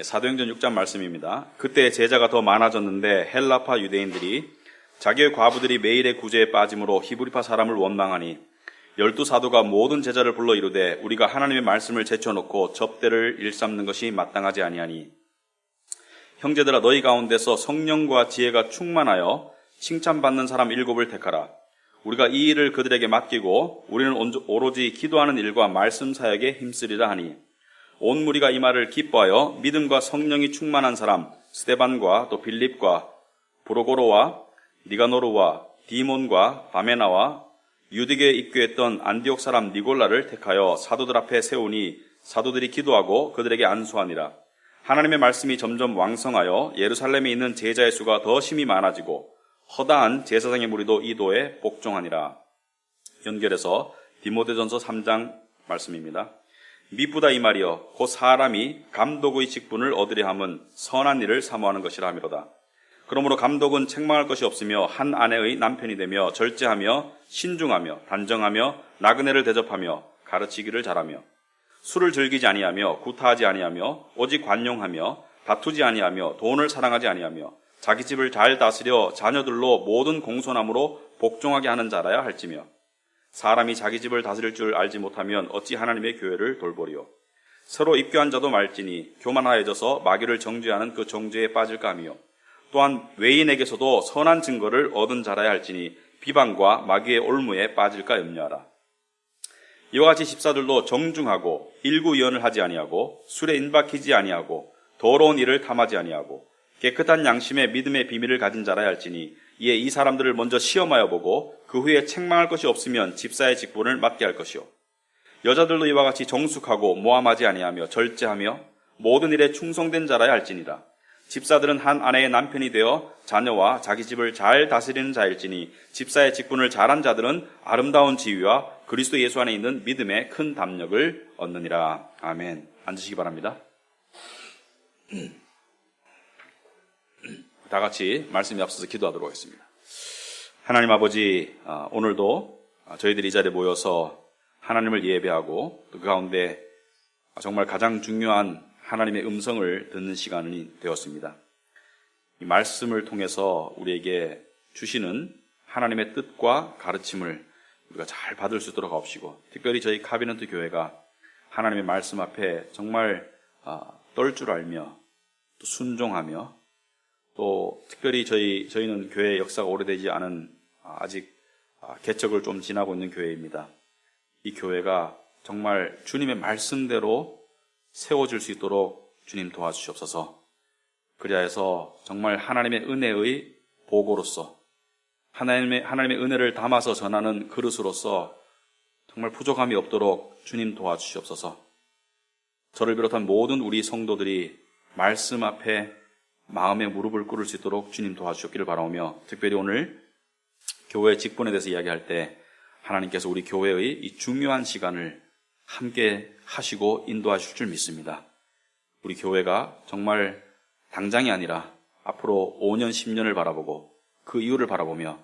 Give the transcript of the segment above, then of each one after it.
사도행전 6장 말씀입니다. 그때 제자가 더 많아졌는데 헬라파 유대인들이 자기의 과부들이 매일의 구제에 빠짐으로 히브리파 사람을 원망하니 12사도가 모든 제자를 불러 이르되 우리가 하나님의 말씀을 제쳐놓고 접대를 일삼는 것이 마땅하지 아니하니 형제들아 너희 가운데서 성령과 지혜가 충만하여 칭찬받는 사람 7을 택하라. 우리가 이 일을 그들에게 맡기고 우리는 오로지 기도하는 일과 말씀 사역에 힘쓰리라 하니 온 무리가 이 말을 기뻐하여 믿음과 성령이 충만한 사람 스데반과 또 빌립과 브로고로와 니가노르와 디몬과 바메나와 유대교에 입교했던 안디옥 사람 니골라를 택하여 사도들 앞에 세우니 사도들이 기도하고 그들에게 안수하니라. 하나님의 말씀이 점점 왕성하여 예루살렘에 있는 제자의 수가 더 심히 많아지고 허다한 제사장의 무리도 이 도에 복종하니라. 연결해서 디모데전서 3장 말씀입니다. 미쁘다 이 말이여 곧 사람이 감독의 직분을 얻으려 함은 선한 일을 사모하는 것이라 하미로다. 그러므로 감독은 책망할 것이 없으며 한 아내의 남편이 되며 절제하며 신중하며 단정하며 나그네를 대접하며 가르치기를 잘하며 술을 즐기지 아니하며 구타하지 아니하며 오직 관용하며 다투지 아니하며 돈을 사랑하지 아니하며 자기 집을 잘 다스려 자녀들로 모든 공손함으로 복종하게 하는 자라야 할지며 사람이 자기 집을 다스릴 줄 알지 못하면 어찌 하나님의 교회를 돌보리요. 새로 입교한 자도 말지니 교만하여져서 마귀를 정죄하는 그 정죄에 빠질까 하며 또한 외인에게서도 선한 증거를 얻은 자라야 할지니 비방과 마귀의 올무에 빠질까 염려하라. 이와 같이 집사들도 정중하고 일구이언을 하지 아니하고 술에 인박히지 아니하고 더러운 일을 탐하지 아니하고 깨끗한 양심에 믿음의 비밀을 가진 자라야 할지니 이에 이 사람들을 먼저 시험하여 보고 그 후에 책망할 것이 없으면 집사의 직분을 맡게 할 것이요. 여자들도 이와 같이 정숙하고 모함하지 아니하며 절제하며 모든 일에 충성된 자라야 할지니라. 집사들은 한 아내의 남편이 되어 자녀와 자기 집을 잘 다스리는 자일지니 집사의 직분을 잘한 자들은 아름다운 지위와 그리스도 예수 안에 있는 믿음의 큰 담력을 얻느니라. 아멘. 앉으시기 바랍니다. 다 같이 말씀에 앞서서 기도하도록 하겠습니다. 하나님 아버지, 오늘도 저희들이 이 자리에 모여서 하나님을 예배하고 또 그 가운데 정말 가장 중요한 하나님의 음성을 듣는 시간이 되었습니다. 이 말씀을 통해서 우리에게 주시는 하나님의 뜻과 가르침을 우리가 잘 받을 수 있도록 하옵시고 특별히 저희 카비넌트 교회가 하나님의 말씀 앞에 정말 떨 줄 알며 또 순종하며 또 특별히 저희는 교회 역사가 오래되지 않은 아직 개척을 좀 지나고 있는 교회입니다. 이 교회가 정말 주님의 말씀대로 세워질 수 있도록 주님 도와주시옵소서. 그리하여서 정말 하나님의 은혜의 보고로서 하나님의 은혜를 담아서 전하는 그릇으로서 정말 부족함이 없도록 주님 도와주시옵소서. 저를 비롯한 모든 우리 성도들이 말씀 앞에 마음의 무릎을 꿇을 수 있도록 주님 도와주셨기를 바라오며 특별히 오늘 교회 직분에 대해서 이야기할 때 하나님께서 우리 교회의 이 중요한 시간을 함께 하시고 인도하실 줄 믿습니다. 우리 교회가 정말 당장이 아니라 앞으로 5년, 10년을 바라보고 그 이후를 바라보며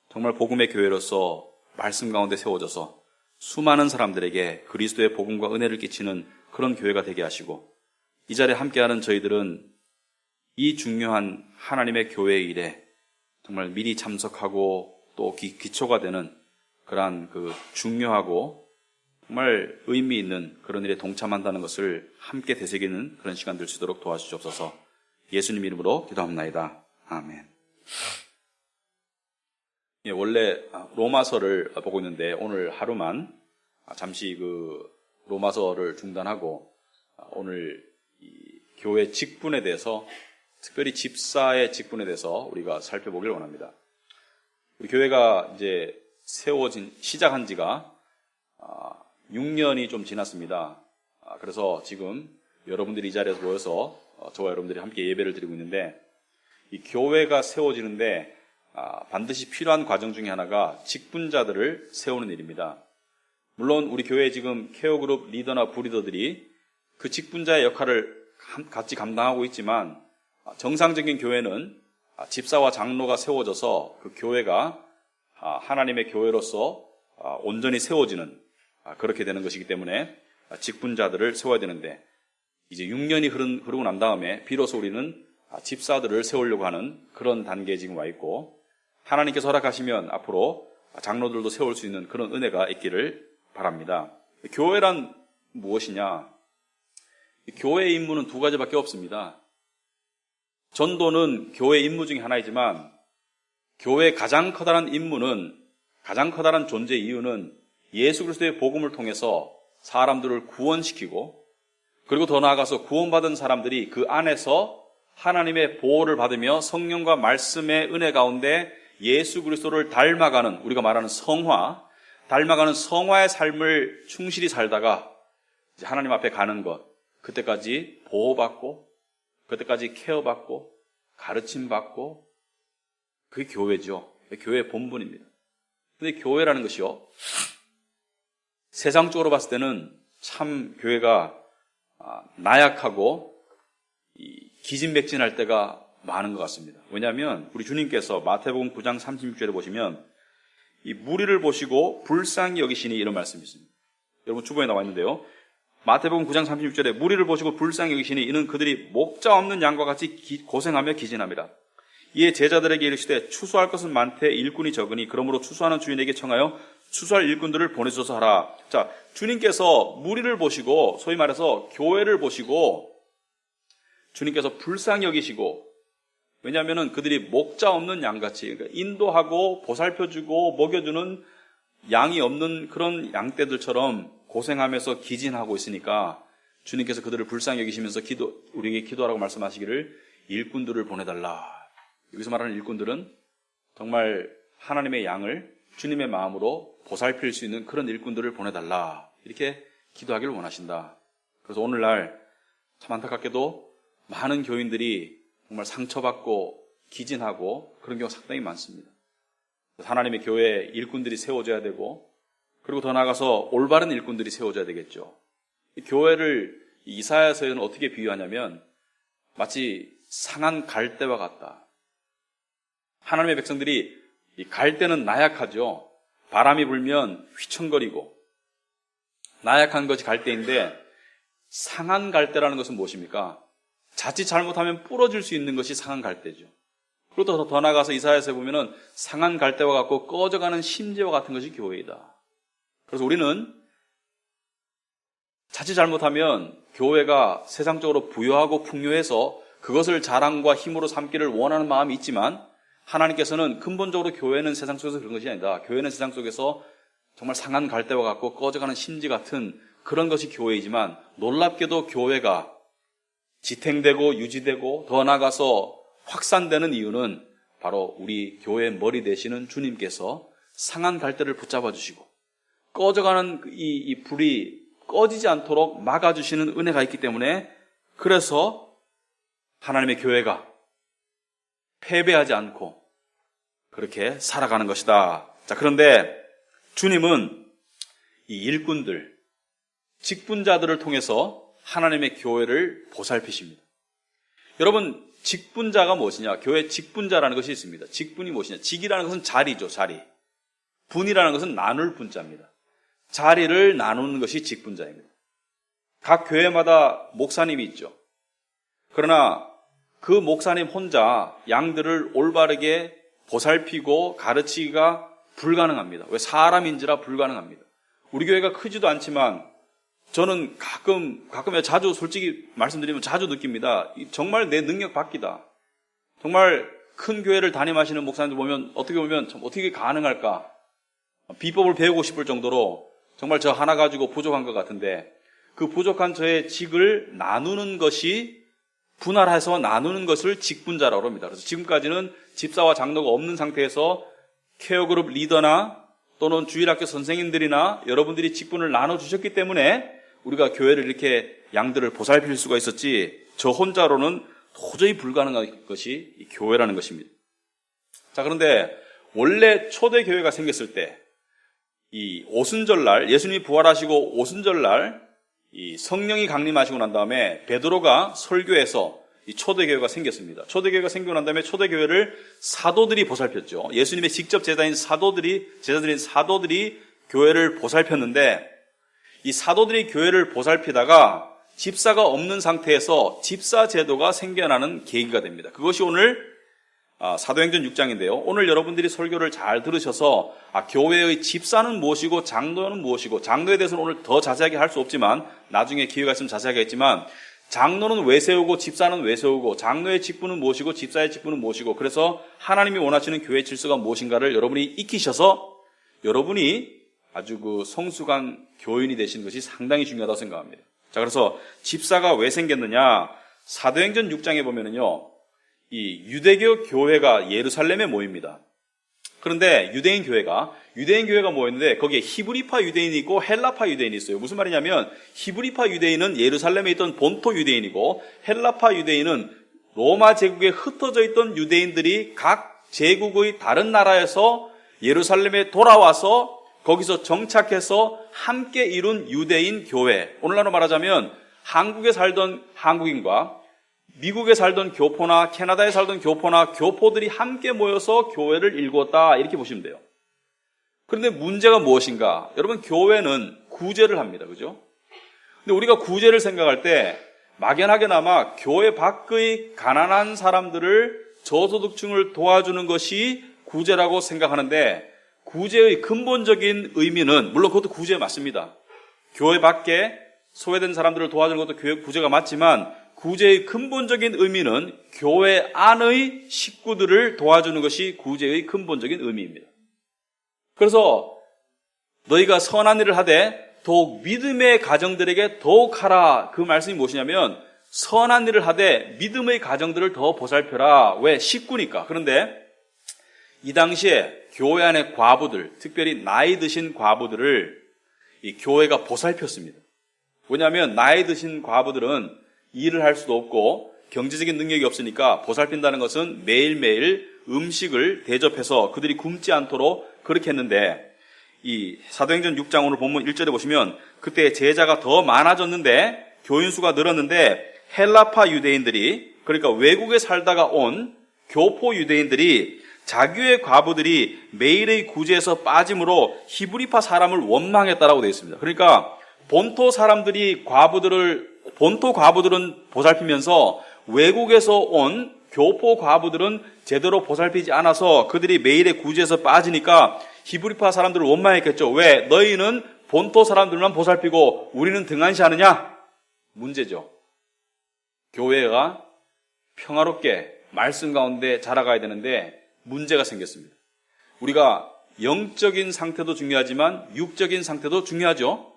정말 복음의 교회로서 말씀 가운데 세워져서 수많은 사람들에게 그리스도의 복음과 은혜를 끼치는 그런 교회가 되게 하시고 이 자리에 함께하는 저희들은 이 중요한 하나님의 교회의 일에 정말 미리 참석하고 또 기초가 되는 그러한 그 중요하고 정말 의미 있는 그런 일에 동참한다는 것을 함께 되새기는 그런 시간 될 수 있도록 도와주시옵소서. 예수님 이름으로 기도합나이다. 아멘. 예, 원래 로마서를 보고 있는데 오늘 하루만 잠시 그 로마서를 중단하고 오늘 이 교회 직분에 대해서 특별히 집사의 직분에 대해서 우리가 살펴보길 원합니다. 우리 교회가 이제 시작한 지가 6년이 좀 지났습니다. 그래서 지금 여러분들이 이 자리에서 모여서 저와 여러분들이 함께 예배를 드리고 있는데 이 교회가 세워지는데 반드시 필요한 과정 중에 하나가 직분자들을 세우는 일입니다. 물론 우리 교회에 지금 케어그룹 리더나 부리더들이 그 직분자의 역할을 같이 감당하고 있지만 정상적인 교회는 집사와 장로가 세워져서 그 교회가 하나님의 교회로서 온전히 세워지는 그렇게 되는 것이기 때문에 직분자들을 세워야 되는데 이제 6년이 흐르고 난 다음에 비로소 우리는 집사들을 세우려고 하는 그런 단계에 지금 와 있고, 하나님께서 허락하시면 앞으로 장로들도 세울 수 있는 그런 은혜가 있기를 바랍니다. 교회란 무엇이냐? 교회의 임무는 두 가지밖에 없습니다. 전도는 교회의 임무 중에 하나이지만, 교회의 가장 커다란 임무는, 가장 커다란 존재의 이유는 예수 그리스도의 복음을 통해서 사람들을 구원시키고, 그리고 더 나아가서 구원받은 사람들이 그 안에서 하나님의 보호를 받으며 성령과 말씀의 은혜 가운데 예수 그리스도를 닮아가는, 우리가 말하는 성화, 닮아가는 성화의 삶을 충실히 살다가 이제 하나님 앞에 가는 것, 그때까지 보호받고, 그때까지 케어받고, 가르침받고, 그게 교회죠. 교회의 본분입니다. 근데 교회라는 것이요, 세상적으로 봤을 때는 참 교회가 나약하고 기진맥진할 때가 많은 것 같습니다. 왜냐하면 우리 주님께서 마태복음 9장 36절에 보시면 이 무리를 보시고 불쌍히 여기시니 이런 말씀이 있습니다. 여러분 주보에 나와 있는데요. 마태복음 9장 36절에 무리를 보시고 불쌍히 여기시니 이는 그들이 목자 없는 양과 같이 고생하며 기진함이라. 이에 제자들에게 이르시되 추수할 것은 많되 일꾼이 적으니 그러므로 추수하는 주인에게 청하여 추수할 일꾼들을 보내소서 하라. 자, 주님께서 무리를 보시고, 소위 말해서 교회를 보시고 주님께서 불쌍히 여기시고, 왜냐하면 그들이 목자 없는 양같이, 그러니까 인도하고 보살펴주고 먹여주는 양이 없는 그런 양떼들처럼 고생하면서 기진하고 있으니까 주님께서 그들을 불쌍히 여기시면서 우리에게 기도하라고 말씀하시기를 일꾼들을 보내달라. 여기서 말하는 일꾼들은 정말 하나님의 양을 주님의 마음으로 보살필 수 있는 그런 일꾼들을 보내달라, 이렇게 기도하기를 원하신다. 그래서 오늘날 참 안타깝게도 많은 교인들이 정말 상처받고 기진하고 그런 경우가 상당히 많습니다. 하나님의 교회에 일꾼들이 세워져야 되고, 그리고 더 나아가서 올바른 일꾼들이 세워져야 되겠죠. 교회를 이사야서에는 어떻게 비유하냐면 마치 상한 갈대와 같다. 하나님의 백성들이 이 갈대는 나약하죠. 바람이 불면 휘청거리고 나약한 것이 갈대인데, 상한 갈대라는 것은 무엇입니까? 자칫 잘못하면 부러질 수 있는 것이 상한 갈대죠. 그리고 더 나아가서 이사야서에 보면은 상한 갈대와 같고 꺼져가는 심지와 같은 것이 교회이다. 그래서 우리는 자칫 잘못하면 교회가 세상적으로 부유하고 풍요해서 그것을 자랑과 힘으로 삼기를 원하는 마음이 있지만, 하나님께서는 근본적으로 교회는 세상 속에서 그런 것이 아니다. 교회는 세상 속에서 정말 상한 갈대와 같고 꺼져가는 심지 같은 그런 것이 교회이지만, 놀랍게도 교회가 지탱되고 유지되고 더 나아가서 확산되는 이유는 바로 우리 교회의 머리 되시는 주님께서 상한 갈대를 붙잡아 주시고 꺼져가는 이 불이 꺼지지 않도록 막아주시는 은혜가 있기 때문에, 그래서 하나님의 교회가 패배하지 않고 그렇게 살아가는 것이다. 자, 그런데 주님은 이 일꾼들, 직분자들을 통해서 하나님의 교회를 보살피십니다. 여러분, 직분자가 무엇이냐? 교회 직분자라는 것이 있습니다. 직분이 무엇이냐? 직이라는 것은 자리죠, 자리. 분이라는 것은 나눌 분자입니다. 자리를 나누는 것이 직분자입니다. 각 교회마다 목사님이 있죠. 그러나 그 목사님 혼자 양들을 올바르게 보살피고 가르치기가 불가능합니다. 왜? 사람인지라 불가능합니다. 우리 교회가 크지도 않지만 저는 가끔 자주 솔직히 말씀드리면 자주 느낍니다. 정말 내 능력 밖이다. 정말 큰 교회를 담임하시는 목사님들 보면 어떻게 보면 참 어떻게 가능할까? 비법을 배우고 싶을 정도로 정말 저 하나 가지고 부족한 것 같은데, 그 부족한 저의 직을 나누는 것이, 분할해서 나누는 것을 직분자라고 합니다. 그래서 지금까지는 집사와 장로가 없는 상태에서 케어그룹 리더나 또는 주일학교 선생님들이나 여러분들이 직분을 나눠주셨기 때문에 우리가 교회를 이렇게 양들을 보살필 수가 있었지, 저 혼자로는 도저히 불가능한 것이 이 교회라는 것입니다. 자, 그런데 원래 초대교회가 생겼을 때, 이 오순절날, 예수님이 부활하시고 오순절날 이 성령이 강림하시고 난 다음에 베드로가 설교해서 이 초대교회가 생겼습니다. 초대교회가 생기고 난 다음에 초대교회를 사도들이 보살폈죠. 예수님의 직접 제자들인 사도들이 교회를 보살폈는데, 이 사도들이 교회를 보살피다가 집사가 없는 상태에서 집사 제도가 생겨나는 계기가 됩니다. 그것이 오늘 사도행전 6장인데요. 오늘 여러분들이 설교를 잘 들으셔서 교회의 집사는 무엇이고 장로는 무엇이고, 장로에 대해서는 오늘 더 자세하게 할 수 없지만 나중에 기회가 있으면 자세하게 하겠지만, 장로는 왜 세우고 집사는 왜 세우고, 장로의 직분은 무엇이고 집사의 직분은 무엇이고, 그래서 하나님이 원하시는 교회 질서가 무엇인가를 여러분이 익히셔서 여러분이 아주 성숙한 교인이 되시는 것이 상당히 중요하다고 생각합니다. 자, 그래서 집사가 왜 생겼느냐? 사도행전 6장에 보면은요, 이 유대교 교회가 예루살렘에 모입니다. 그런데 유대인 교회가 모였는데 거기에 히브리파 유대인이 있고 헬라파 유대인이 있어요. 무슨 말이냐면 히브리파 유대인은 예루살렘에 있던 본토 유대인이고, 헬라파 유대인은 로마 제국에 흩어져 있던 유대인들이 각 제국의 다른 나라에서 예루살렘에 돌아와서 거기서 정착해서 함께 이룬 유대인 교회. 오늘날로 말하자면 한국에 살던 한국인과 미국에 살던 교포나 캐나다에 살던 교포나 교포들이 함께 모여서 교회를 일구었다, 이렇게 보시면 돼요. 그런데 문제가 무엇인가? 여러분, 교회는 구제를 합니다. 그죠? 근데 우리가 구제를 생각할 때 막연하게나마 교회 밖의 가난한 사람들을, 저소득층을 도와주는 것이 구제라고 생각하는데, 구제의 근본적인 의미는, 물론 그것도 구제 맞습니다. 교회 밖에 소외된 사람들을 도와주는 것도 구제가 맞지만, 구제의 근본적인 의미는 교회 안의 식구들을 도와주는 것이 구제의 근본적인 의미입니다. 그래서 너희가 선한 일을 하되 더욱 믿음의 가정들에게 더욱 하라. 그 말씀이 무엇이냐면, 선한 일을 하되 믿음의 가정들을 더 보살펴라. 왜? 식구니까. 그런데 이 당시에 교회 안의 과부들, 특별히 나이 드신 과부들을 이 교회가 보살폈습니다. 왜냐하면 나이 드신 과부들은 일을 할 수도 없고 경제적인 능력이 없으니까 보살핀다는 것은 매일매일 음식을 대접해서 그들이 굶지 않도록 그렇게 했는데, 이 사도행전 6장 오늘 본문 1절에 보시면 그때 제자가 더 많아졌는데, 교인 수가 늘었는데 헬라파 유대인들이, 그러니까 외국에 살다가 온 교포 유대인들이 자기의 과부들이 매일의 구제에서 빠짐으로 히브리파 사람을 원망했다라고 되어 있습니다. 그러니까 본토 과부들은 보살피면서 외국에서 온 교포 과부들은 제대로 보살피지 않아서 그들이 매일의 구제에서 빠지니까 히브리파 사람들을 원망했겠죠. 왜? 너희는 본토 사람들만 보살피고 우리는 등한시하느냐? 문제죠. 교회가 평화롭게 말씀 가운데 자라가야 되는데 문제가 생겼습니다. 우리가 영적인 상태도 중요하지만 육적인 상태도 중요하죠.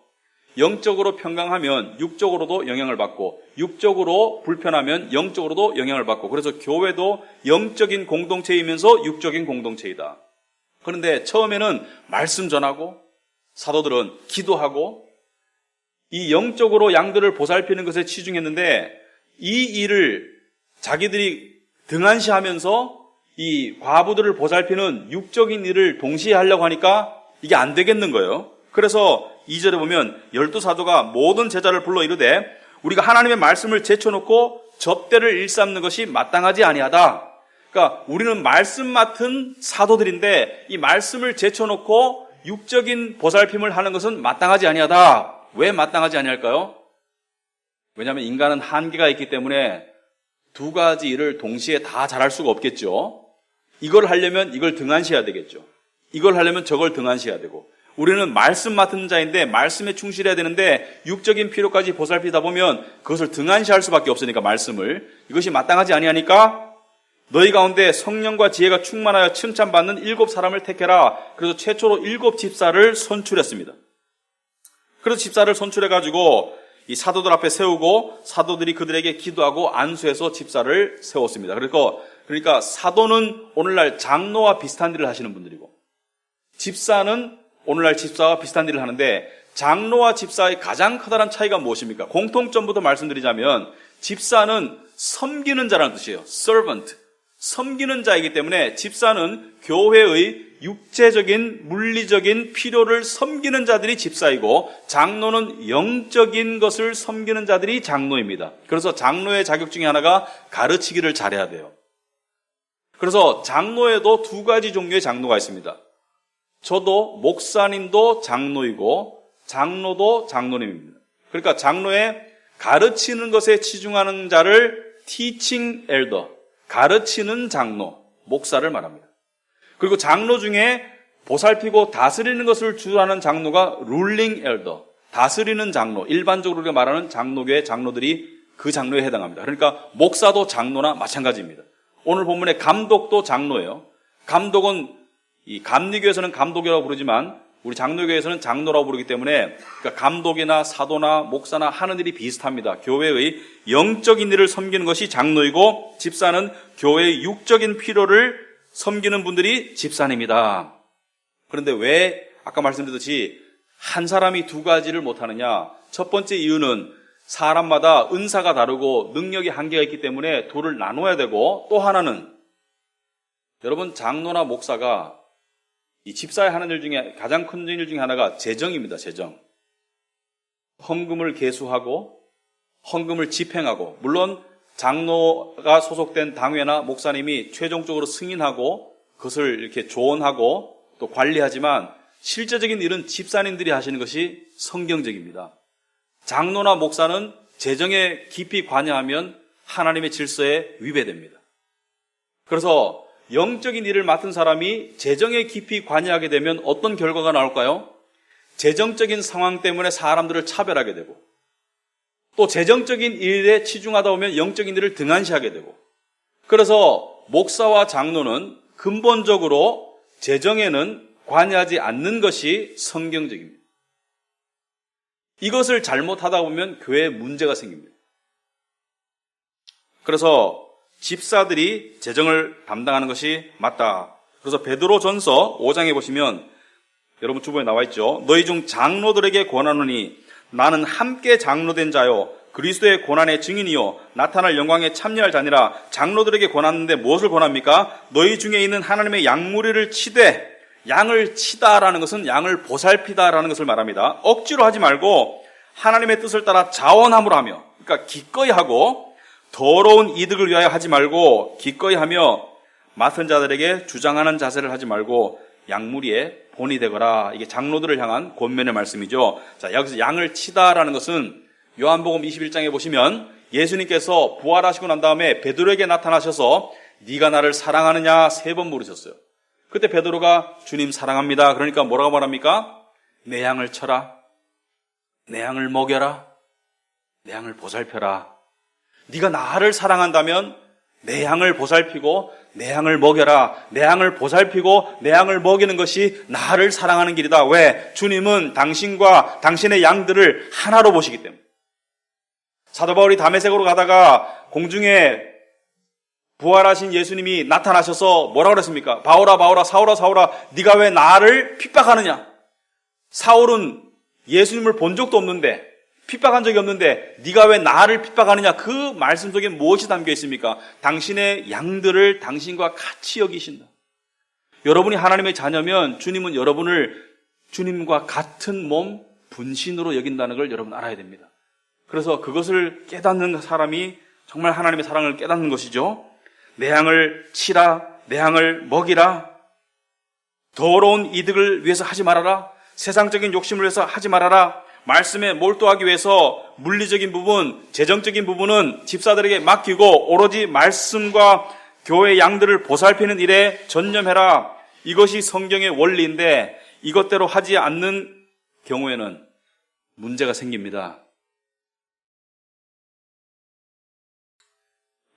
영적으로 평강하면 육적으로도 영향을 받고, 육적으로 불편하면 영적으로도 영향을 받고, 그래서 교회도 영적인 공동체이면서 육적인 공동체이다. 그런데 처음에는 말씀 전하고 사도들은 기도하고 이 영적으로 양들을 보살피는 것에 치중했는데, 이 일을 자기들이 등한시하면서 이 과부들을 보살피는 육적인 일을 동시에 하려고 하니까 이게 안 되겠는 거예요. 그래서 2절에 보면 12사도가 모든 제자를 불러 이르되 우리가 하나님의 말씀을 제쳐놓고 접대를 일삼는 것이 마땅하지 아니하다. 그러니까 우리는 말씀 맡은 사도들인데 이 말씀을 제쳐놓고 육적인 보살핌을 하는 것은 마땅하지 아니하다. 왜 마땅하지 아니할까요? 왜냐하면 인간은 한계가 있기 때문에 두 가지 일을 동시에 다 잘할 수가 없겠죠. 이걸 하려면 이걸 등한시해야 되겠죠. 이걸 하려면 저걸 등한시해야 되고, 우리는 말씀 맡은 자인데 말씀에 충실해야 되는데 육적인 필요까지 보살피다 보면 그것을 등한시할 수밖에 없으니까 말씀을, 이것이 마땅하지 아니하니까 너희 가운데 성령과 지혜가 충만하여 칭찬받는 7사람을 택해라. 그래서 최초로 7 집사를 선출했습니다. 그래서 집사를 선출해가지고 이 사도들 앞에 세우고 사도들이 그들에게 기도하고 안수해서 집사를 세웠습니다. 그러니까 사도는 오늘날 장로와 비슷한 일을 하시는 분들이고, 집사는 오늘날 집사와 비슷한 일을 하는데, 장로와 집사의 가장 커다란 차이가 무엇입니까? 공통점부터 말씀드리자면 집사는 섬기는 자라는 뜻이에요. servant. 섬기는 자이기 때문에 집사는 교회의 육체적인 물리적인 필요를 섬기는 자들이 집사이고, 장로는 영적인 것을 섬기는 자들이 장로입니다. 그래서 장로의 자격 중에 하나가 가르치기를 잘해야 돼요. 그래서 장로에도 2가지 종류의 장로가 있습니다. 저도 목사님도 장로이고 장로도 장로님입니다. 그러니까 장로의 가르치는 것에 치중하는 자를 teaching elder, 가르치는 장로, 목사를 말합니다. 그리고 장로 중에 보살피고 다스리는 것을 주하는 장로가 ruling elder, 다스리는 장로, 일반적으로 우리가 말하는 장로교의 장로들이 그 장로에 해당합니다. 그러니까 목사도 장로나 마찬가지입니다. 오늘 본문의 감독도 장로예요. 감독은 이 감리교에서는 감독이라고 부르지만 우리 장로교에서는 장로라고 부르기 때문에 그러니까 감독이나 사도나 목사나 하는 일이 비슷합니다. 교회의 영적인 일을 섬기는 것이 장로이고 집사는 교회의 육적인 필요를 섬기는 분들이 집사입니다. 그런데 왜 아까 말씀드렸듯이 한 사람이 두 가지를 못하느냐? 첫 번째 이유는 사람마다 은사가 다르고 능력이 한계가 있기 때문에 도를 나눠야 되고, 또 하나는 여러분 장로나 목사가 이 집사에 하는 일 중에 가장 큰 일 중에 하나가 재정입니다. 재정. 헌금을 계수하고 헌금을 집행하고, 물론 장로가 소속된 당회나 목사님이 최종적으로 승인하고 그것을 이렇게 조언하고 또 관리하지만 실제적인 일은 집사님들이 하시는 것이 성경적입니다. 장로나 목사는 재정에 깊이 관여하면 하나님의 질서에 위배됩니다. 그래서 영적인 일을 맡은 사람이 재정에 깊이 관여하게 되면 어떤 결과가 나올까요? 재정적인 상황 때문에 사람들을 차별하게 되고, 또 재정적인 일에 치중하다 보면 영적인 일을 등한시하게 되고, 그래서 목사와 장로는 근본적으로 재정에는 관여하지 않는 것이 성경적입니다. 이것을 잘못하다 보면 교회에 문제가 생깁니다. 그래서 집사들이 재정을 담당하는 것이 맞다. 그래서 베드로전서 5장에 보시면 여러분 주보에 나와 있죠. 너희 중 장로들에게 권하노니 나는 함께 장로된 자요 그리스도의 고난의 증인이요 나타날 영광에 참여할 자니라. 장로들에게 권하는데 무엇을 권합니까? 너희 중에 있는 하나님의 양무리를 치되, 양을 치다라는 것은 양을 보살피다라는 것을 말합니다. 억지로 하지 말고 하나님의 뜻을 따라 자원함으로 하며, 그러니까 기꺼이 하고, 더러운 이득을 위하여 하지 말고 기꺼이 하며, 맡은 자들에게 주장하는 자세를 하지 말고 양무리의 본이 되거라. 이게 장로들을 향한 권면의 말씀이죠. 자, 여기서 양을 치다라는 것은 요한복음 21장에 보시면 예수님께서 부활하시고 난 다음에 베드로에게 나타나셔서 네가 나를 사랑하느냐 3번 물으셨어요. 그때 베드로가 주님 사랑합니다. 그러니까 뭐라고 말합니까? 내 양을 쳐라, 내 양을 먹여라, 내 양을 보살펴라. 네가 나를 사랑한다면 내 양을 보살피고 내 양을 먹여라. 내 양을 보살피고 내 양을 먹이는 것이 나를 사랑하는 길이다. 왜? 주님은 당신과 당신의 양들을 하나로 보시기 때문에. 사도 바울이 다메섹으로 가다가 공중에 부활하신 예수님이 나타나셔서 뭐라고 그랬습니까? 바울아 바울아 사울아 사울아 네가 왜 나를 핍박하느냐? 사울은 예수님을 본 적도 없는데, 핍박한 적이 없는데 네가 왜 나를 핍박하느냐? 그 말씀 속에 무엇이 담겨 있습니까? 당신의 양들을 당신과 같이 여기신다. 여러분이 하나님의 자녀면 주님은 여러분을 주님과 같은 몸, 분신으로 여긴다는 걸 여러분 알아야 됩니다. 그래서 그것을 깨닫는 사람이 정말 하나님의 사랑을 깨닫는 것이죠. 내 양을 치라, 내 양을 먹이라, 더러운 이득을 위해서 하지 말아라, 세상적인 욕심을 위해서 하지 말아라, 말씀에 몰두하기 위해서 물리적인 부분, 재정적인 부분은 집사들에게 맡기고 오로지 말씀과 교회 양들을 보살피는 일에 전념해라. 이것이 성경의 원리인데 이것대로 하지 않는 경우에는 문제가 생깁니다.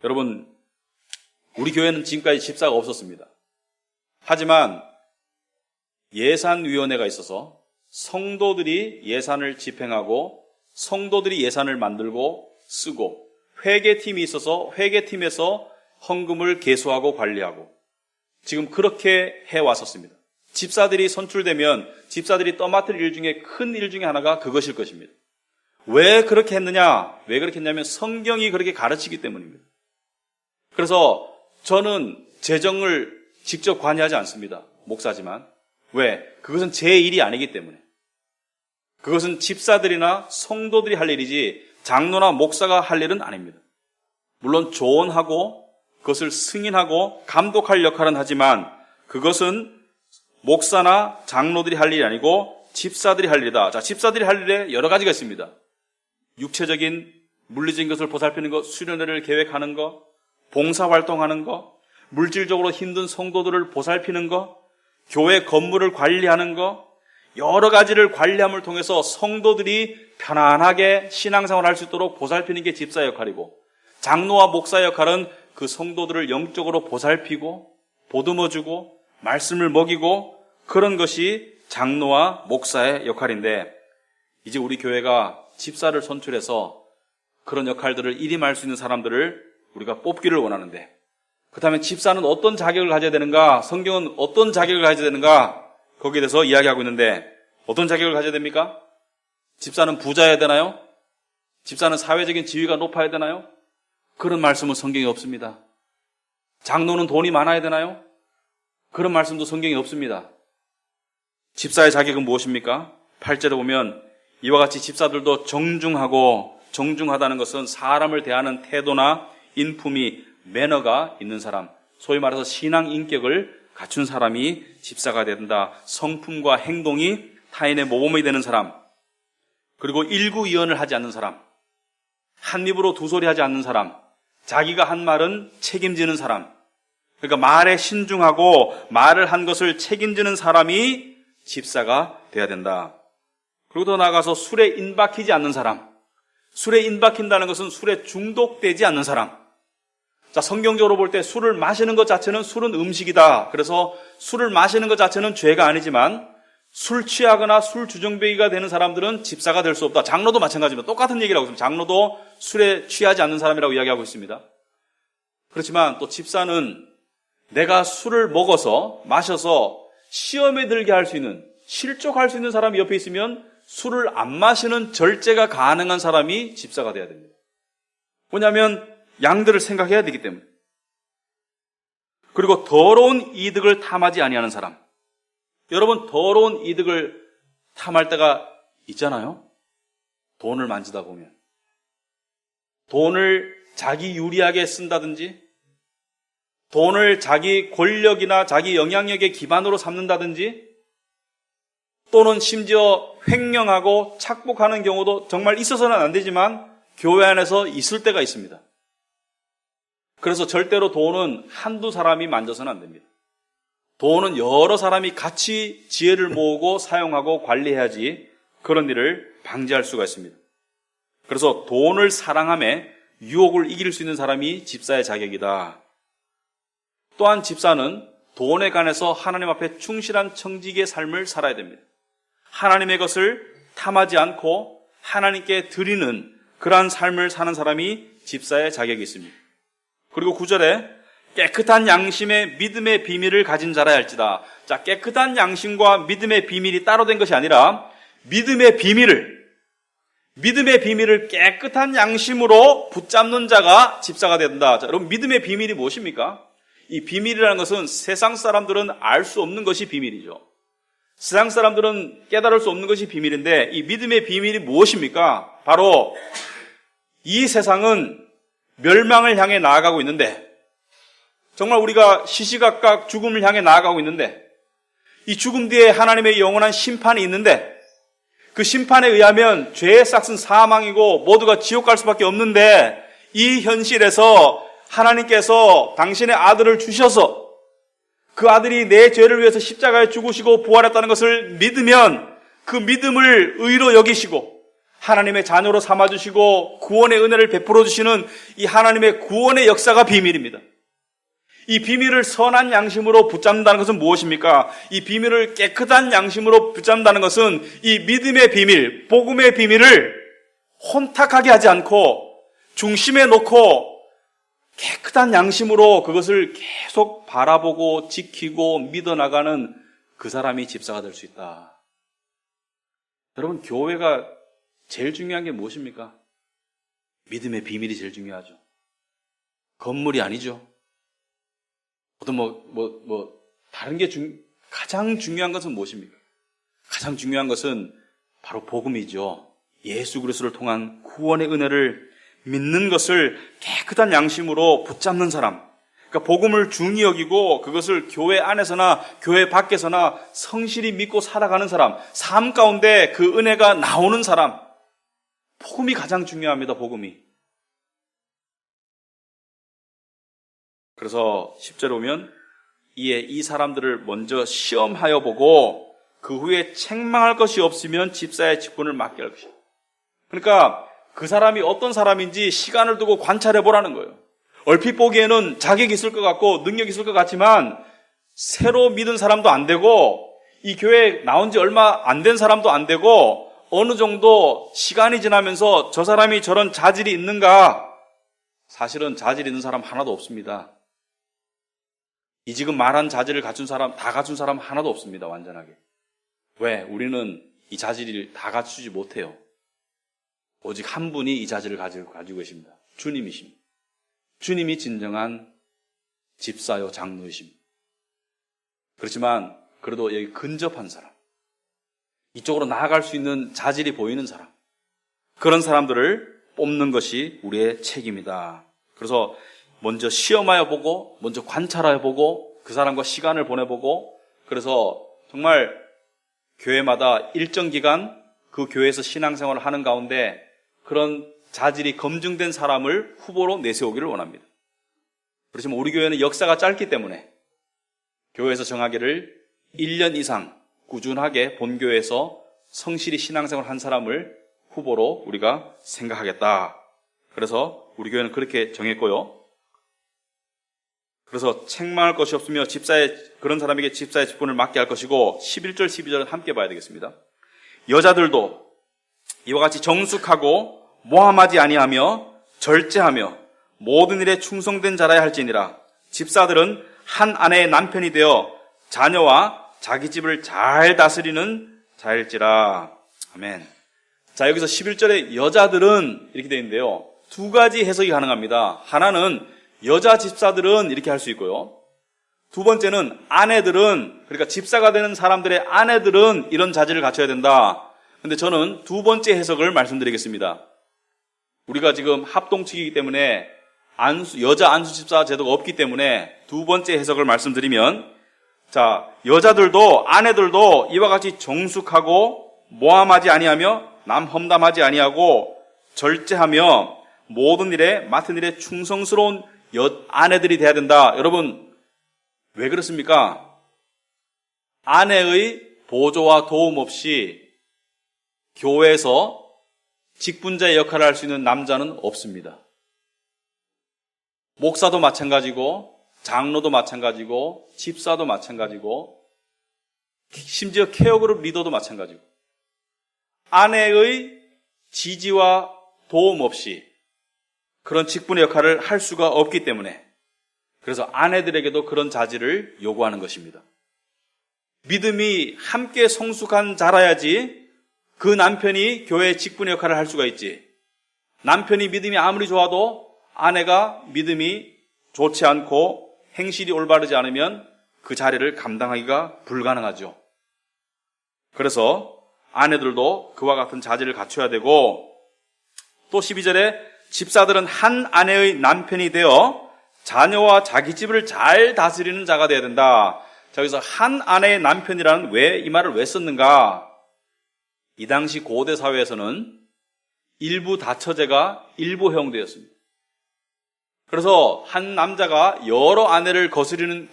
여러분, 우리 교회는 지금까지 집사가 없었습니다. 하지만 예산위원회가 있어서 성도들이 예산을 집행하고 성도들이 예산을 만들고 쓰고, 회계팀이 있어서 회계팀에서 헌금을 계수하고 관리하고, 지금 그렇게 해왔었습니다. 집사들이 선출되면 집사들이 떠맡을 일 중에 큰 일 중에 하나가 그것일 것입니다. 왜 그렇게 했느냐? 왜 그렇게 했냐면 성경이 그렇게 가르치기 때문입니다. 그래서 저는 재정을 직접 관여하지 않습니다. 목사지만. 왜? 그것은 제 일이 아니기 때문에. 그것은 집사들이나 성도들이 할 일이지 장로나 목사가 할 일은 아닙니다. 물론 조언하고 그것을 승인하고 감독할 역할은 하지만 그것은 목사나 장로들이 할 일이 아니고 집사들이 할 일이다. 자, 집사들이 할 일에 여러 가지가 있습니다. 육체적인 물리적인 것을 보살피는 것, 수련회를 계획하는 것, 봉사활동하는 것, 물질적으로 힘든 성도들을 보살피는 것, 교회 건물을 관리하는 것, 여러 가지를 관리함을 통해서 성도들이 편안하게 신앙생활을 할 수 있도록 보살피는 게 집사 역할이고, 장로와 목사 역할은 그 성도들을 영적으로 보살피고 보듬어주고 말씀을 먹이고 그런 것이 장로와 목사의 역할인데, 이제 우리 교회가 집사를 선출해서 그런 역할들을 일임할 수 있는 사람들을 우리가 뽑기를 원하는데, 그렇다면 집사는 어떤 자격을 가져야 되는가? 성경은 어떤 자격을 가져야 되는가? 거기에 대해서 이야기하고 있는데, 어떤 자격을 가져야 됩니까? 집사는 부자여야 되나요? 집사는 사회적인 지위가 높아야 되나요? 그런 말씀은 성경에 없습니다. 장로는 돈이 많아야 되나요? 그런 말씀도 성경에 없습니다. 집사의 자격은 무엇입니까? 8절에 보면 이와 같이 집사들도 정중하다는 것은 사람을 대하는 태도나 인품이 매너가 있는 사람, 소위 말해서 신앙 인격을 갖춘 사람이 집사가 된다. 성품과 행동이 타인의 모범이 되는 사람, 그리고 일구이언을 하지 않는 사람, 한 입으로 두 소리 하지 않는 사람, 자기가 한 말은 책임지는 사람, 그러니까 말에 신중하고 말을 한 것을 책임지는 사람이 집사가 돼야 된다. 그리고 더 나아가서 술에 인박히지 않는 사람, 술에 인박힌다는 것은 술에 중독되지 않는 사람. 자, 성경적으로 볼 때 술을 마시는 것 자체는 술은 음식이다. 그래서 술을 마시는 것 자체는 죄가 아니지만 술 취하거나 술 주정뱅이가 되는 사람들은 집사가 될 수 없다. 장로도 마찬가지입니다. 똑같은 얘기를 하고 있습니다. 장로도 술에 취하지 않는 사람이라고 이야기하고 있습니다. 그렇지만 또 집사는 내가 술을 마셔서 시험에 들게 할 수 있는, 실족할 수 있는 사람이 옆에 있으면 술을 안 마시는 절제가 가능한 사람이 집사가 돼야 됩니다. 뭐냐면 양들을 생각해야 되기 때문에. 그리고 더러운 이득을 탐하지 아니하는 사람. 여러분, 더러운 이득을 탐할 때가 있잖아요. 돈을 만지다 보면. 돈을 자기 유리하게 쓴다든지, 돈을 자기 권력이나 자기 영향력의 기반으로 삼는다든지, 또는 심지어 횡령하고 착복하는 경우도 정말 있어서는 안 되지만 교회 안에서 있을 때가 있습니다. 그래서 절대로 돈은 한두 사람이 만져서는 안 됩니다. 돈은 여러 사람이 같이 지혜를 모으고 사용하고 관리해야지 그런 일을 방지할 수가 있습니다. 그래서 돈을 사랑함에 유혹을 이길 수 있는 사람이 집사의 자격이다. 또한 집사는 돈에 관해서 하나님 앞에 충실한 청지기의 삶을 살아야 됩니다. 하나님의 것을 탐하지 않고 하나님께 드리는 그러한 삶을 사는 사람이 집사의 자격이 있습니다. 그리고 9절에 깨끗한 양심의 믿음의 비밀을 가진 자라 할지다. 자, 깨끗한 양심과 믿음의 비밀이 따로 된 것이 아니라 믿음의 비밀을 깨끗한 양심으로 붙잡는 자가 집사가 된다. 자, 여러분, 믿음의 비밀이 무엇입니까? 이 비밀이라는 것은 세상 사람들은 알 수 없는 것이 비밀이죠. 세상 사람들은 깨달을 수 없는 것이 비밀인데, 이 믿음의 비밀이 무엇입니까? 바로 이 세상은 멸망을 향해 나아가고 있는데, 정말 우리가 시시각각 죽음을 향해 나아가고 있는데, 이 죽음 뒤에 하나님의 영원한 심판이 있는데, 그 심판에 의하면 죄의 싹은 사망이고 모두가 지옥 갈 수밖에 없는데, 이 현실에서 하나님께서 당신의 아들을 주셔서 그 아들이 내 죄를 위해서 십자가에 죽으시고 부활했다는 것을 믿으면 그 믿음을 의로 여기시고 하나님의 자녀로 삼아주시고 구원의 은혜를 베풀어 주시는 이 하나님의 구원의 역사가 비밀입니다. 이 비밀을 선한 양심으로 붙잡는다는 것은 무엇입니까? 이 비밀을 깨끗한 양심으로 붙잡는다는 것은 이 믿음의 비밀, 복음의 비밀을 혼탁하게 하지 않고 중심에 놓고 깨끗한 양심으로 그것을 계속 바라보고 지키고 믿어나가는 그 사람이 집사가 될 수 있다. 여러분, 교회가 제일 중요한 게 무엇입니까? 믿음의 비밀이 제일 중요하죠. 건물이 아니죠. 어떤 다른 게 가장 중요한 것은 무엇입니까? 가장 중요한 것은 바로 복음이죠. 예수 그리스도를 통한 구원의 은혜를 믿는 것을 깨끗한 양심으로 붙잡는 사람. 그러니까 복음을 중히 여기고 그것을 교회 안에서나 교회 밖에서나 성실히 믿고 살아가는 사람. 삶 가운데 그 은혜가 나오는 사람. 복음이 가장 중요합니다. 복음이. 그래서 10절에 보면 이에 이 사람들을 먼저 시험하여 보고 그 후에 책망할 것이 없으면 집사의 직분을 맡게 할 것이다. 그러니까 그 사람이 어떤 사람인지 시간을 두고 관찰해 보라는 거예요. 얼핏 보기에는 자격이 있을 것 같고 능력이 있을 것 같지만 새로 믿은 사람도 안 되고 이 교회에 나온 지 얼마 안 된 사람도 안 되고 어느 정도 시간이 지나면서 저 사람이 저런 자질이 있는가? 사실은 자질 있는 사람 하나도 없습니다. 이 지금 말한 자질을 갖춘 사람, 다 갖춘 사람 하나도 없습니다. 완전하게. 왜? 우리는 이 자질을 다 갖추지 못해요. 오직 한 분이 이 자질을 가지고 계십니다. 주님이십니다. 주님이 진정한 집사요 장로이십니다. 그렇지만 그래도 여기 근접한 사람, 이쪽으로 나아갈 수 있는 자질이 보이는 사람, 그런 사람들을 뽑는 것이 우리의 책임이다. 그래서 먼저 시험하여 보고, 먼저 관찰하여 보고, 그 사람과 시간을 보내보고, 그래서 정말 교회마다 일정 기간 그 교회에서 신앙생활을 하는 가운데 그런 자질이 검증된 사람을 후보로 내세우기를 원합니다. 그렇지만 우리 교회는 역사가 짧기 때문에 교회에서 정하기를 1년 이상 꾸준하게 본교회에서 성실히 신앙생활을 한 사람을 후보로 우리가 생각하겠다. 그래서 우리 교회는 그렇게 정했고요. 그래서 책망할 것이 없으며 그런 사람에게 집사의 직분을 맡게 할 것이고 11절 12절은 함께 봐야 되겠습니다. 여자들도 이와 같이 정숙하고 모함하지 아니하며 절제하며 모든 일에 충성된 자라야 할지니라. 집사들은 한 아내의 남편이 되어 자녀와 자기 집을 잘 다스리는 자일지라. 아멘. 자, 여기서 11절에 여자들은 이렇게 되어 있는데요. 두 가지 해석이 가능합니다. 하나는 여자 집사들은 이렇게 할 수 있고요. 두 번째는 아내들은, 그러니까 집사가 되는 사람들의 아내들은 이런 자질을 갖춰야 된다. 근데 저는 두 번째 해석을 말씀드리겠습니다. 우리가 지금 합동측이기 때문에 여자 안수 집사 제도가 없기 때문에 두 번째 해석을 말씀드리면, 자, 여자들도 아내들도 이와 같이 정숙하고 모함하지 아니하며 남 험담하지 아니하고 절제하며 모든 일에 맡은 일에 충성스러운 아내들이 돼야 된다. 여러분, 왜 그렇습니까? 아내의 보조와 도움 없이 교회에서 직분자의 역할을 할 수 있는 남자는 없습니다. 목사도 마찬가지고 장로도 마찬가지고 집사도 마찬가지고 심지어 케어그룹 리더도 마찬가지고 아내의 지지와 도움 없이 그런 직분의 역할을 할 수가 없기 때문에 그래서 아내들에게도 그런 자질을 요구하는 것입니다. 믿음이 함께 성숙한 자라야지 그 남편이 교회의 직분의 역할을 할 수가 있지. 남편이 믿음이 아무리 좋아도 아내가 믿음이 좋지 않고 행실이 올바르지 않으면 그 자리를 감당하기가 불가능하죠. 그래서 아내들도 그와 같은 자질을 갖춰야 되고 또 12절에 집사들은 한 아내의 남편이 되어 자녀와 자기 집을 잘 다스리는 자가 되어야 된다. 자, 여기서 한 아내의 남편이라는 이 말을 왜 썼는가? 이 당시 고대 사회에서는 일부 다처제가 일부 허용되었습니다. 그래서 한 남자가 여러 아내를 거느리는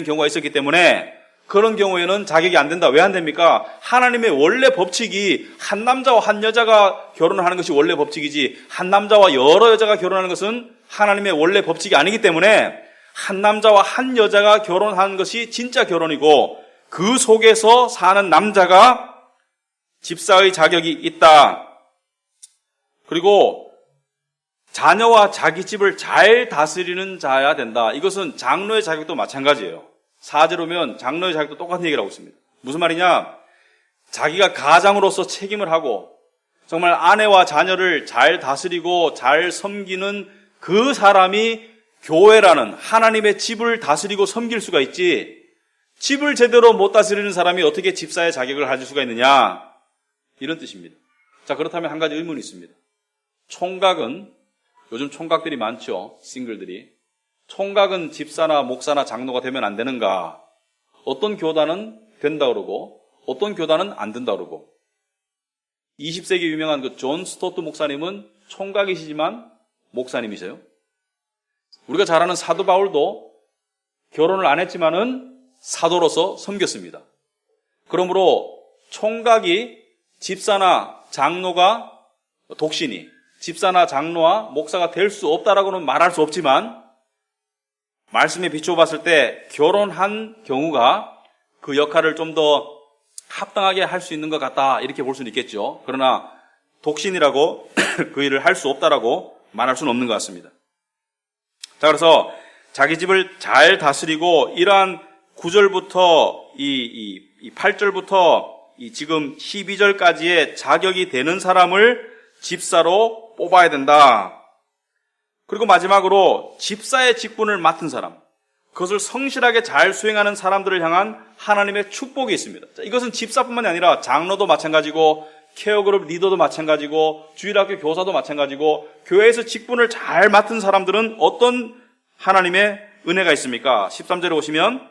경우가 있었기 때문에 그런 경우에는 자격이 안 된다. 왜 안 됩니까? 하나님의 원래 법칙이 한 남자와 한 여자가 결혼을 하는 것이 원래 법칙이지 한 남자와 여러 여자가 결혼하는 것은 하나님의 원래 법칙이 아니기 때문에 한 남자와 한 여자가 결혼하는 것이 진짜 결혼이고 그 속에서 사는 남자가 집사의 자격이 있다. 그리고 자녀와 자기 집을 잘 다스리는 자야 된다. 이것은 장로의 자격도 마찬가지예요. 4절로 오면 장로의 자격도 똑같은 얘기를 하고 있습니다. 무슨 말이냐? 자기가 가장으로서 책임을 하고 정말 아내와 자녀를 잘 다스리고 잘 섬기는 그 사람이 교회라는 하나님의 집을 다스리고 섬길 수가 있지, 집을 제대로 못 다스리는 사람이 어떻게 집사의 자격을 가질 수가 있느냐, 이런 뜻입니다. 자, 그렇다면 한 가지 의문이 있습니다. 총각은, 요즘 총각들이 많죠, 싱글들이. 총각은 집사나 목사나 장로가 되면 안 되는가? 어떤 교단은 된다 그러고 어떤 교단은 안 된다 그러고. 20세기 유명한 그 존 스토트 목사님은 총각이시지만 목사님이세요. 우리가 잘 아는 사도 바울도 결혼을 안 했지만은 사도로서 섬겼습니다. 그러므로 총각이 집사나 장로가 독신이 집사나 장로와 목사가 될 수 없다라고는 말할 수 없지만 말씀에 비추어 봤을 때 결혼한 경우가 그 역할을 좀 더 합당하게 할 수 있는 것 같다 이렇게 볼 수는 있겠죠. 그러나 독신이라고 그 일을 할 수 없다라고 말할 수는 없는 것 같습니다. 자, 그래서 자기 집을 잘 다스리고 이러한 9절부터 이 8절부터 이 지금 12절까지의 자격이 되는 사람을 집사로 뽑아야 된다. 그리고 마지막으로 집사의 직분을 맡은 사람, 그것을 성실하게 잘 수행하는 사람들을 향한 하나님의 축복이 있습니다. 자, 이것은 집사뿐만이 아니라 장로도 마찬가지고 케어그룹 리더도 마찬가지고 주일학교 교사도 마찬가지고 교회에서 직분을 잘 맡은 사람들은 어떤 하나님의 은혜가 있습니까? 13절에 오시면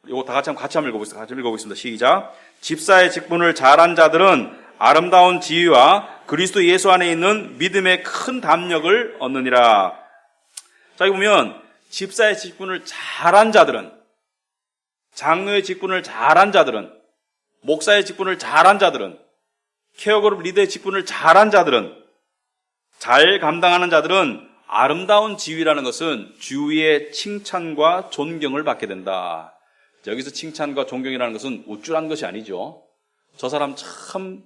이거 다 같이 한번 읽어보겠습니다. 시작. 집사의 직분을 잘한 자들은 아름다운 지위와 그리스도 예수 안에 있는 믿음의 큰 담력을 얻느니라. 자, 여기 보면 집사의 직분을 잘한 자들은, 장로의 직분을 잘한 자들은, 목사의 직분을 잘한 자들은, 케어그룹 리더의 직분을 잘한 자들은, 잘 감당하는 자들은 아름다운 지위라는 것은 주위의 칭찬과 존경을 받게 된다. 여기서 칭찬과 존경이라는 것은 우쭐한 것이 아니죠. 저 사람 참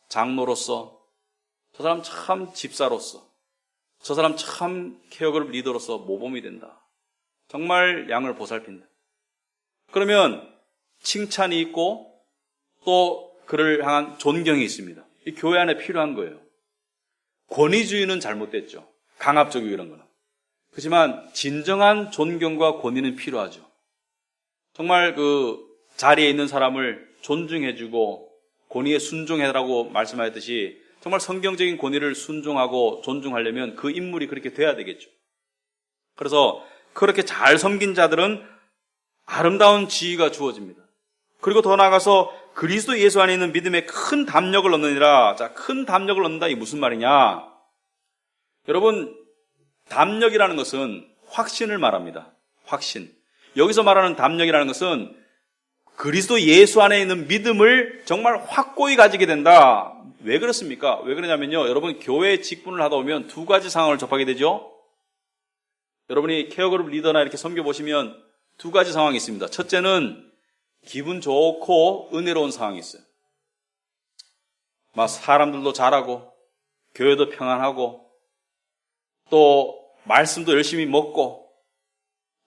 장로로서, 저 사람 참 집사로서, 저 사람 참 케어그룹 리더로서 모범이 된다. 정말 양을 보살핀다. 그러면 칭찬이 있고 또 그를 향한 존경이 있습니다. 이 교회 안에 필요한 거예요. 권위주의는 잘못됐죠. 강압적이고 이런 거는. 그렇지만 진정한 존경과 권위는 필요하죠. 정말 그 자리에 있는 사람을 존중해주고 권위에 순종해라고 말씀하셨듯이 정말 성경적인 권위를 순종하고 존중하려면 그 인물이 그렇게 돼야 되겠죠. 그래서 그렇게 잘 섬긴 자들은 아름다운 지위가 주어집니다. 그리고 더 나아가서 그리스도 예수 안에 있는 믿음의 큰 담력을 얻느니라. 자, 큰 담력을 얻는다. 이게 무슨 말이냐? 여러분, 담력이라는 것은 확신을 말합니다. 확신. 여기서 말하는 담력이라는 것은 그리스도 예수 안에 있는 믿음을 정말 확고히 가지게 된다. 왜 그렇습니까? 왜 그러냐면요. 여러분, 교회 직분을 하다 보면 두 가지 상황을 접하게 되죠. 여러분이 케어그룹 리더나 이렇게 섬겨보시면 두 가지 상황이 있습니다. 첫째는 기분 좋고 은혜로운 상황이 있어요. 막 사람들도 잘하고 교회도 평안하고 또 말씀도 열심히 먹고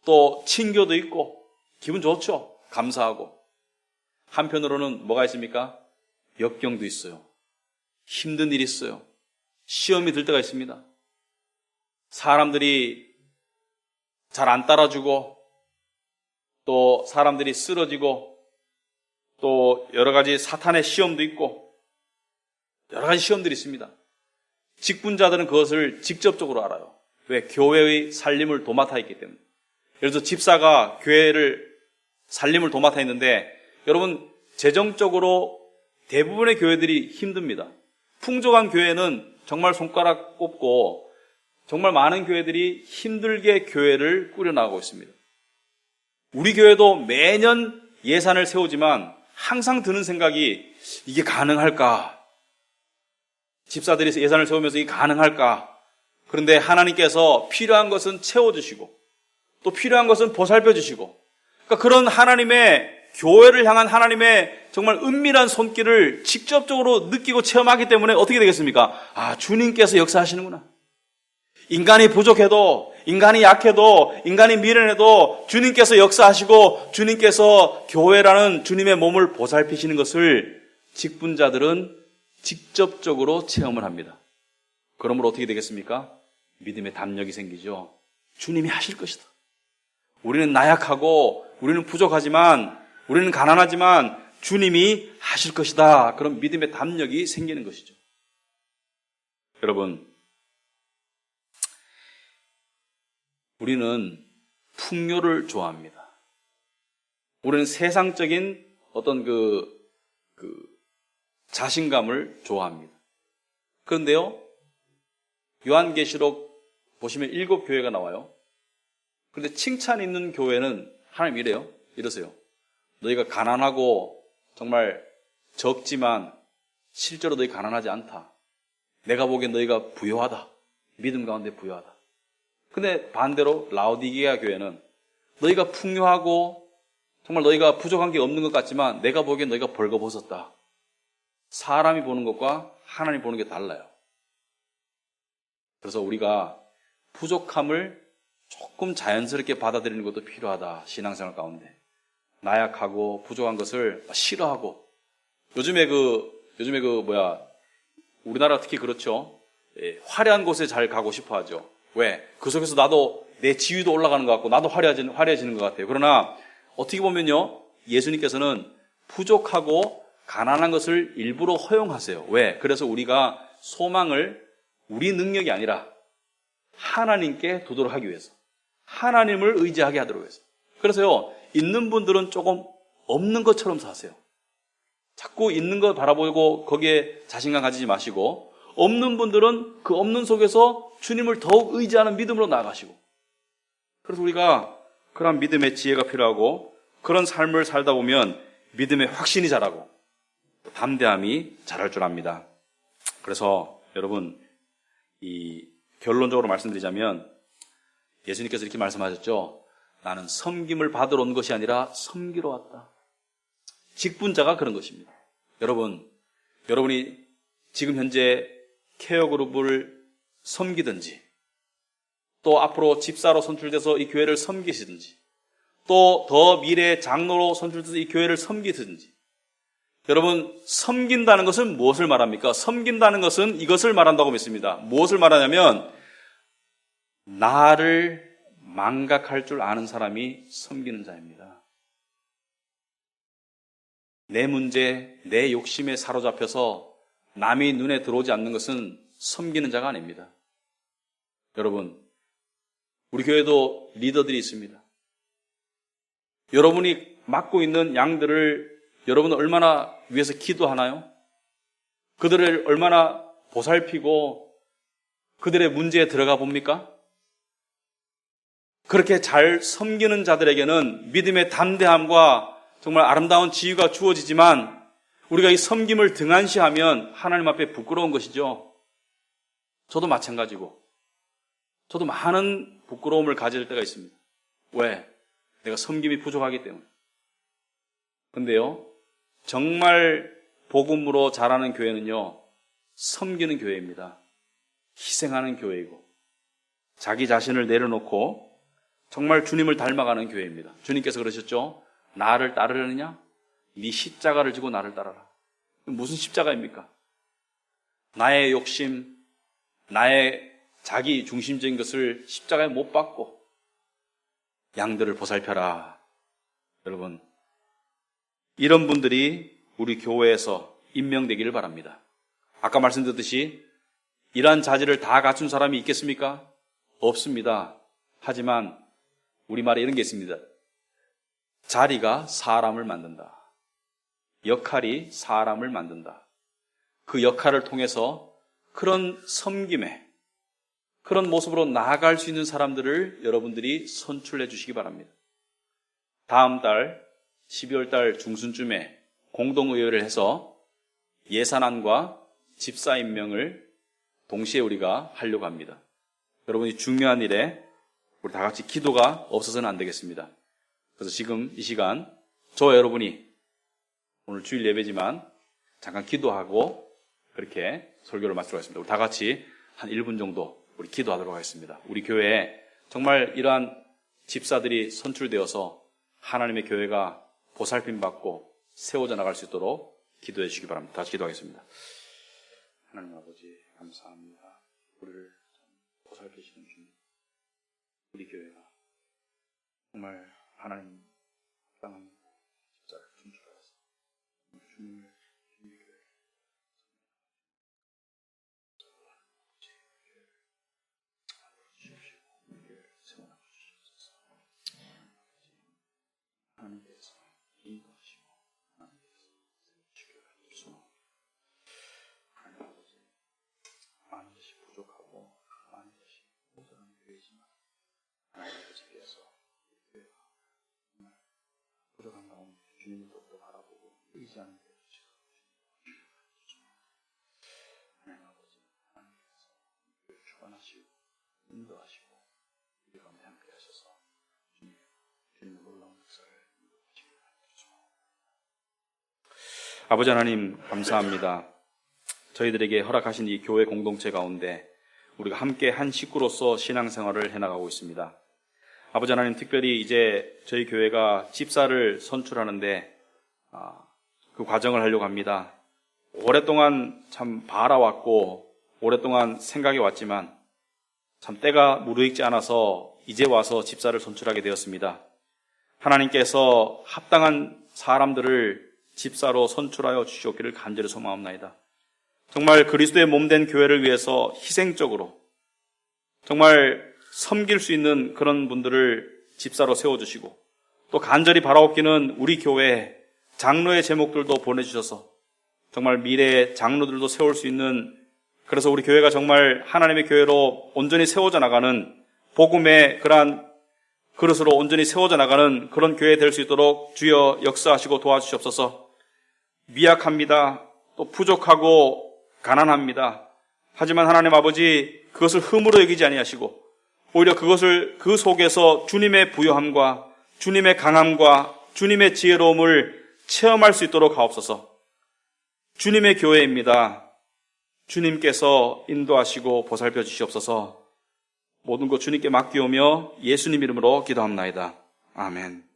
또 친교도 있고 기분 좋죠. 감사하고. 한편으로는 뭐가 있습니까? 역경도 있어요. 힘든 일이 있어요. 시험이 들 때가 있습니다. 사람들이 잘 안 따라주고 또 사람들이 쓰러지고 또 여러 가지 사탄의 시험도 있고 여러 가지 시험들이 있습니다. 직분자들은 그것을 직접적으로 알아요. 왜? 교회의 살림을 도맡아 있기 때문에. 예를 들어서 집사가 교회를 살림을 도맡아 있는데 여러분 재정적으로 대부분의 교회들이 힘듭니다. 풍족한 교회는 정말 손가락 꼽고 정말 많은 교회들이 힘들게 교회를 꾸려나가고 있습니다. 우리 교회도 매년 예산을 세우지만 항상 드는 생각이 이게 가능할까? 집사들이 예산을 세우면서 이게 가능할까? 그런데 하나님께서 필요한 것은 채워주시고 또 필요한 것은 보살펴주시고 그러니까 그런 하나님의 교회를 향한 하나님의 정말 은밀한 손길을 직접적으로 느끼고 체험하기 때문에 어떻게 되겠습니까? 아, 주님께서 역사하시는구나. 인간이 부족해도 인간이 약해도 인간이 미련해도 주님께서 역사하시고 주님께서 교회라는 주님의 몸을 보살피시는 것을 직분자들은 직접적으로 체험을 합니다. 그러므로 어떻게 되겠습니까? 믿음의 담력이 생기죠. 주님이 하실 것이다. 우리는 나약하고 우리는 부족하지만 우리는 가난하지만 주님이 하실 것이다. 그런 믿음의 담력이 생기는 것이죠. 여러분, 우리는 풍요를 좋아합니다. 우리는 세상적인 어떤 자신감을 좋아합니다. 그런데요, 요한계시록 보시면 7 교회가 나와요. 그런데 칭찬 있는 교회는 하나님 이러세요. 너희가 가난하고 정말 적지만 실제로 너희 가난하지 않다. 내가 보기엔 너희가 부유하다. 믿음 가운데 부유하다. 근데 반대로 라오디게아 교회는 너희가 풍요하고 정말 너희가 부족한 게 없는 것 같지만 내가 보기엔 너희가 벌거벗었다. 사람이 보는 것과 하나님 보는 게 달라요. 그래서 우리가 부족함을 조금 자연스럽게 받아들이는 것도 필요하다. 신앙생활 가운데. 나약하고 부족한 것을 싫어하고. 요즘에 우리나라 특히 그렇죠. 화려한 곳에 잘 가고 싶어 하죠. 왜? 그 속에서 나도 내 지위도 올라가는 것 같고 나도 화려해지는 것 같아요. 그러나 어떻게 보면요. 예수님께서는 부족하고 가난한 것을 일부러 허용하세요. 왜? 그래서 우리가 소망을 우리 능력이 아니라 하나님께 두도록 하기 위해서. 하나님을 의지하게 하도록 해서. 그래서요. 있는 분들은 조금 없는 것처럼 사세요. 자꾸 있는 거 바라보고 거기에 자신감 가지지 마시고 없는 분들은 그 없는 속에서 주님을 더욱 의지하는 믿음으로 나아가시고 그래서 우리가 그런 믿음의 지혜가 필요하고 그런 삶을 살다 보면 믿음의 확신이 자라고 담대함이 자랄 줄 압니다. 그래서 여러분 이 결론적으로 말씀드리자면 예수님께서 이렇게 말씀하셨죠. 나는 섬김을 받으러 온 것이 아니라 섬기러 왔다. 직분자가 그런 것입니다. 여러분이 지금 현재 케어그룹을 섬기든지 또 앞으로 집사로 선출돼서 이 교회를 섬기시든지 또 더 미래 장로로 선출돼서 이 교회를 섬기든지 여러분 섬긴다는 것은 무엇을 말합니까? 섬긴다는 것은 이것을 말한다고 믿습니다. 무엇을 말하냐면 나를 망각할 줄 아는 사람이 섬기는 자입니다. 내 문제, 내 욕심에 사로잡혀서 남이 눈에 들어오지 않는 것은 섬기는 자가 아닙니다. 여러분, 우리 교회도 리더들이 있습니다. 여러분이 맡고 있는 양들을 여러분은 얼마나 위해서 기도하나요? 그들을 얼마나 보살피고 그들의 문제에 들어가 봅니까? 그렇게 잘 섬기는 자들에게는 믿음의 담대함과 정말 아름다운 지위가 주어지지만 우리가 이 섬김을 등한시하면 하나님 앞에 부끄러운 것이죠. 저도 마찬가지고 저도 많은 부끄러움을 가질 때가 있습니다. 왜? 내가 섬김이 부족하기 때문에. 근데요, 정말 복음으로 자라는 교회는요, 섬기는 교회입니다. 희생하는 교회이고 자기 자신을 내려놓고 정말 주님을 닮아가는 교회입니다. 주님께서 그러셨죠? 나를 따르려느냐? 네 십자가를 지고 나를 따라라. 무슨 십자가입니까? 나의 욕심, 나의 자기 중심적인 것을 십자가에 못 박고 양들을 보살펴라. 여러분, 이런 분들이 우리 교회에서 임명되기를 바랍니다. 아까 말씀드렸듯이 이러한 자질을 다 갖춘 사람이 있겠습니까? 없습니다. 하지만 우리말에 이런 게 있습니다. 자리가 사람을 만든다. 역할이 사람을 만든다. 그 역할을 통해서 그런 섬김에 그런 모습으로 나아갈 수 있는 사람들을 여러분들이 선출해 주시기 바랍니다. 다음 달 12월 달 중순쯤에 공동의회를 해서 예산안과 집사 임명을 동시에 우리가 하려고 합니다. 여러분이 중요한 일에 우리 다 같이 기도가 없어서는 안 되겠습니다. 그래서 지금 이 시간 저와 여러분이 오늘 주일 예배지만 잠깐 기도하고 그렇게 설교를 마치도록 하겠습니다. 우리 다 같이 한 1분 정도 우리 기도하도록 하겠습니다. 우리 교회에 정말 이러한 집사들이 선출되어서 하나님의 교회가 보살핌 받고 세워져 나갈 수 있도록 기도해 주시기 바랍니다. 다시 기도하겠습니다. 하나님 아버지 감사합니다. 우리를 보살피시는 주님, 우리 교회가 정말 하나님 합당한 십자를 준출하여서 주님을 주님의 교회를 하나님께서 인도하시고 하나님께서 지켜야 주시고 하나님 아버지 많은 것이 부족하고 많은 것이 모자란 교회지만 하나님 아버지께서 아버지 하나님 감사합니다. 저희들에게 허락하신 이 교회 공동체 가운데 우리가 함께 한 식구로서 신앙생활을 해나가고 있습니다. 아버지 하나님, 특별히 이제 저희 교회가 집사를 선출하는데 그 과정을 하려고 합니다. 오랫동안 참 바라왔고 오랫동안 생각해 왔지만 참 때가 무르익지 않아서 이제 와서 집사를 선출하게 되었습니다. 하나님께서 합당한 사람들을 집사로 선출하여 주시옵기를 간절히 소망합나이다. 정말 그리스도의 몸된 교회를 위해서 희생적으로 정말 섬길 수 있는 그런 분들을 집사로 세워주시고, 또 간절히 바라옵기는 우리 교회 장로의 제목들도 보내주셔서 정말 미래의 장로들도 세울 수 있는, 그래서 우리 교회가 정말 하나님의 교회로 온전히 세워져 나가는, 복음의 그러한 그릇으로 온전히 세워져 나가는 그런 교회 될 수 있도록 주여 역사하시고 도와주시옵소서. 미약합니다. 또 부족하고 가난합니다. 하지만 하나님 아버지, 그것을 흠으로 여기지 아니하시고 오히려 그것을 그 속에서 주님의 부요함과 주님의 강함과 주님의 지혜로움을 체험할 수 있도록 하옵소서. 주님의 교회입니다. 주님께서 인도하시고 보살펴 주시옵소서. 모든 것 주님께 맡기오며 예수님 이름으로 기도합나이다. 아멘.